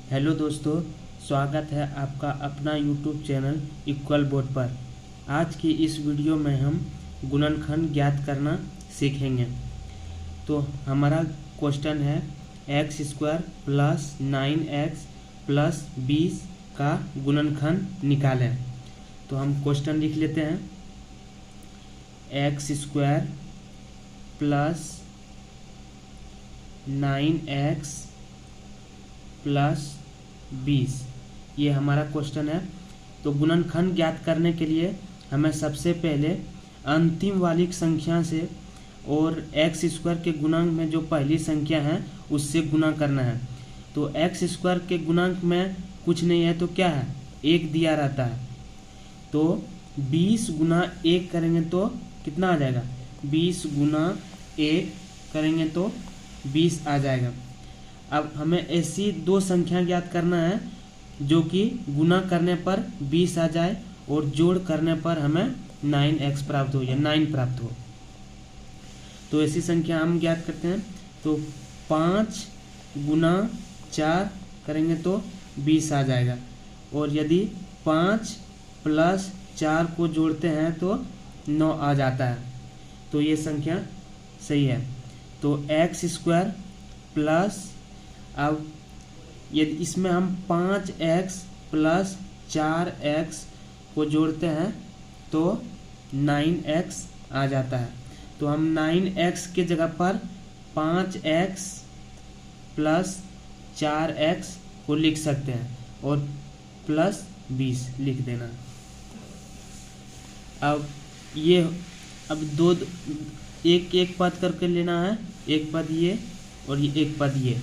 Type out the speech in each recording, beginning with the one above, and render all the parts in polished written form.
Hello दोस्तों, स्वागत है आपका अपना यूट्यूब चैनल इक्वल बोर्ड पर। आज की इस वीडियो में हम गुणनखंड ज्ञात करना सीखेंगे। तो हमारा क्वेश्चन है x square plus 9x plus 20 का गुणनखंड निकालें। तो हम क्वेश्चन लिख लेते हैं। X square plus 9x plus 20, ये हमारा क्वेश्चन है। तो गुणनखंड ज्ञात करने के लिए हमें सबसे पहले अंतिम वाली संख्या से और एक्स स्क्वायर के गुणांक में जो पहली संख्या है उससे गुणा करना है। तो एक्स स्क्वायर के गुणांक में कुछ नहीं है तो क्या है, 1 दिया रहता है। तो 20 गुना 1 करेंगे तो कितना आ जाएगा, 20 गुना 1 करेंगे तो 20 आ जाएगा। अब हमें ऐसी दो संख्या ज्ञात करना है जो कि गुना करने पर 20 आ जाए और जोड़ करने पर हमें 9x प्राप्त हो या 9 प्राप्त हो। तो ऐसी संख्या हम ज्ञात करते हैं। तो 5 गुना 4 करेंगे तो 20 आ जाएगा। और यदि 5 प्लस 4 को जोड़ते हैं तो 9 आ जाता है। तो ये संख्या सही है। तो एक्स स्क्वायर प्लस, अब यदि इसमें हम 5x प्लस 4x को जोड़ते हैं तो 9x आ जाता है। तो हम 9x के जगह पर 5x प्लस 4x को लिख सकते हैं और प्लस 20 लिख देना। अब ये दो एक एक पद करके लेना है, एक पद ये और ये एक पद ये।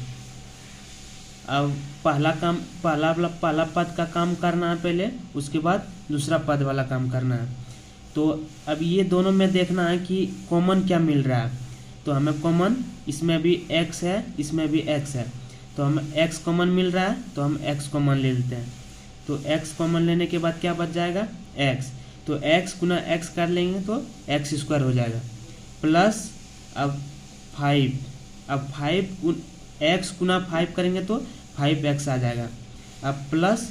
अब पहला पद का काम करना है पहले, उसके बाद दूसरा पद वाला काम करना है। तो अब ये दोनों में देखना है कि कॉमन क्या मिल रहा है। तो हमें कॉमन, इसमें भी x है, इसमें भी x है। तो हमें x कॉमन मिल रहा है तो हम x कॉमन ले लेते हैं। तो x कॉमन लेने के बाद क्या बच जाएगा, x। तो x गुना x कर लेंगे तो x स्क्वायर हो जाएगा। प्लस अब 5, अब 5 x गुना 5 करेंगे तो 5x आ जाएगा। अब प्लस,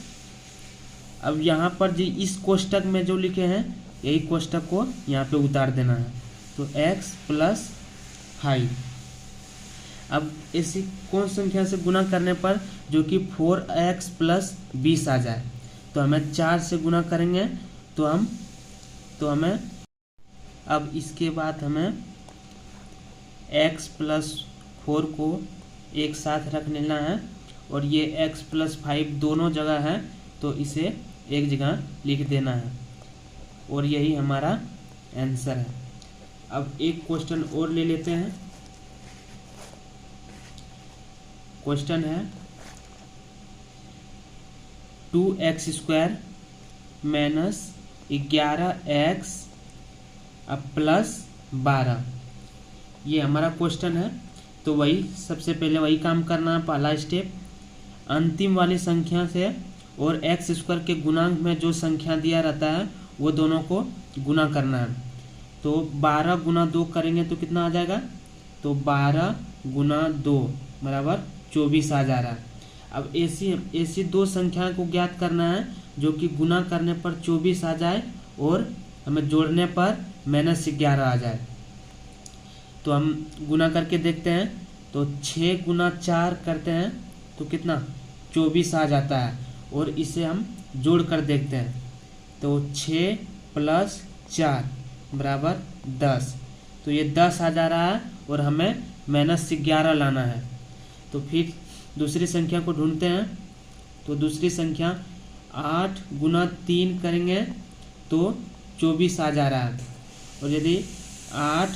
अब यहाँ पर जी इस कोष्टक में जो लिखे हैं यही कोष्टक को यहाँ पे उतार देना है। तो x प्लस 5। अब ऐसी कौन संख्या से गुना करने पर जो कि 4x प्लस 20 आ जाए। तो हमें 4 से गुना करेंगे तो हमें अब इसके बाद हमें x प्लस 4 को एक साथ रख लेना है और ये x प्लस 5 दोनों जगह है तो इसे एक जगह लिख देना है और यही हमारा आंसर है। अब एक क्वेश्चन और ले लेते हैं। क्वेश्चन है 2x square minus 11x plus 12, ये हमारा क्वेश्चन है। तो वही सबसे पहले वही काम करना है, पहला स्टेप अंतिम वाली संख्या से और एक्स स्क्वायर के गुणांक में जो संख्या दिया रहता है वो दोनों को गुना करना है। तो 12 गुना 2 करेंगे तो कितना आ जाएगा, तो 12 गुना 2 बराबर 24 आ जा रहा है। अब ऐसी दो संख्या को ज्ञात करना है जो कि गुना करने पर 24 आ जाए और हमें जोड़ने पर -11 आ जाए। तो हम गुना करके देखते हैं। तो 6 गुना 4 करते हैं तो कितना, 24 आ जाता है और इसे हम जोड़ कर देखते हैं। तो 6 प्लस 4 बराबर 10। तो ये 10 आ जा रहा है और हमें -11 लाना है। तो फिर दूसरी संख्या को ढूंढते हैं। तो दूसरी संख्या 8 गुना 3 करेंगे तो 24 आ जा रहा है और यदि 8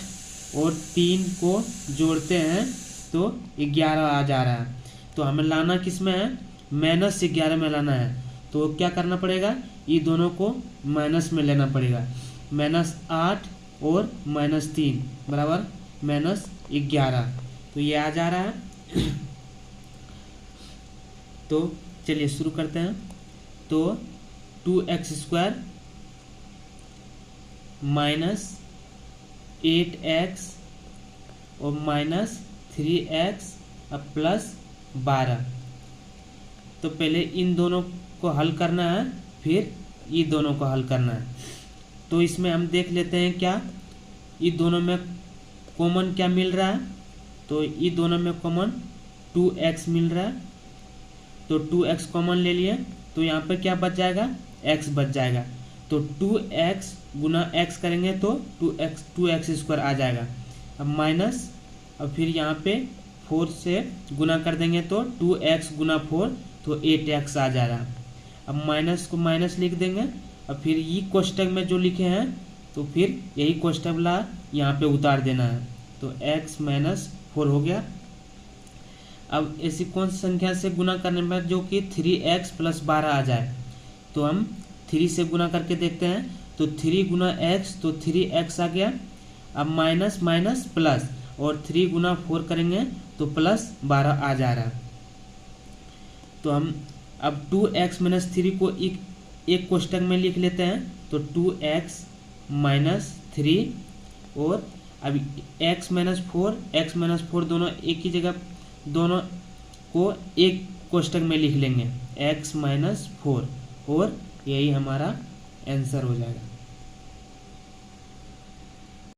और 3 को जोड़ते हैं तो 11 आ जा रहा है। तो हमें लाना किस में है, -11 में लाना है। तो क्या करना पड़ेगा, ये दोनों को माइनस में लेना पड़ेगा। -8 और -3 बराबर -11। तो ये आ जा रहा है। तो चलिए शुरू करते हैं। तो 2x स्क्वायर माइनस 8x और -3x अब प्लस 12। तो पहले इन दोनों को हल करना है, फिर ये दोनों को हल करना है। तो इसमें हम देख लेते हैं क्या ये दोनों में कॉमन क्या मिल रहा है। तो ये दोनों में कॉमन 2x मिल रहा है, तो 2x कॉमन ले लिए, तो यहाँ पे क्या बच जाएगा, x बच जाएगा। तो 2x गुना x करेंगे तो 2x स्क्वायर आ जाएगा। अब माइनस, अब फिर यहाँ पे 4 से गुना कर देंगे तो 2x गुना 4 तो 8x आ जा रहा। अब माइनस को माइनस लिख देंगे, अब फिर ये कोष्टक में जो लिखे हैं तो फिर यही कोष्टक वाला यहाँ पे उतार देना है, तो x माइनस 4 हो गया। अब ऐसी कौन सी संख्या से गुना करने में जो कि 3x प्लस 12 आ जाए, तो हम 3 से गुना करके देखते हैं। तो 3 गुना x तो 3x आ गया। अब माइनस माइनस प्लस, और 3 गुना 4 करेंगे तो प्लस 12 आ जा रहा है। तो हम अब 2x माइनस 3 को एक कोष्टक में लिख लेते हैं, तो 2x माइनस 3, और अब x माइनस 4 दोनों एक ही जगह, दोनों को एक कोष्टक में लिख लेंगे x माइनस 4, और यही हमारा आंसर हो जाएगा।